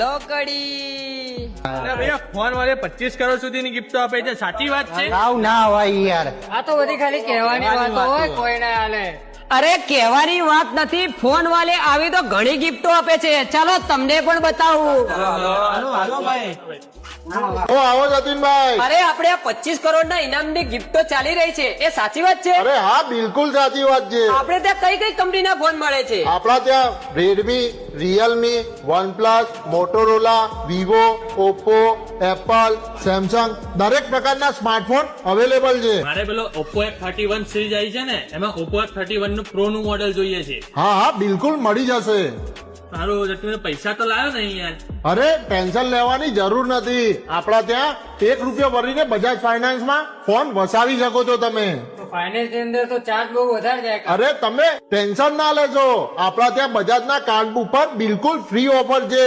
લોકડી ભૈયા phone વાળે 25 કરોડ સુધીની ગિફ્ટો આપે છે, સાચી વાત છે? આવ ના હોય યાર. આ તો બધી ખાલી કહેવાની વાતો હોય, કોઈ ના હાલે. અરે કહેવાની વાત નથી, ફોન વાલે આવી તો ઘણી ગિફ્ટો આપે છે. ચાલો તમને પણ બતાવું. આવો જતીનભાઈ. અરે આપણે આ 25 કરોડના ઇનામની ગિફ્ટો ચાલી રહી છે, એ સાચી વાત છે? અરે હા, બિલકુલ સાચી વાત છે. આપણે ત્યાં કઈ કઈ કંપનીના ફોન મળે છે? આપણા ત્યાં Redmi, Realme, OnePlus, Motorola, Vivo, Oppo, Apple, Samsung દરેક પ્રકારના સ્માર્ટફોન અવેલેબલ છે. મારે પેલો Oppo F31 સિરીઝ આવી છે ને, એમાં Oppo F31 નું પ્રો નું મોડેલ જોઈએ છે. હા હા, બિલકુલ મળી જશે. સારું, જતીનભાઈ પૈસા તો લાવ્યો ને યાર. અરે ટેન્શન લેવાની જરૂર નથી. આપણા ત્યાં ₹1 ભરીને બજાજ ફાઇનાન્સ માં ફોન વસાવી શકો છો તમે. ફાઇનાન્સ ની અંદર તો ચાર્જ બહુ વધારે જાય. અરે તમે ટેન્શન ના લેજો, આપણા ત્યાં બજાજના કાર્ડ ઉપર બિલકુલ ફ્રી ઓફર છે.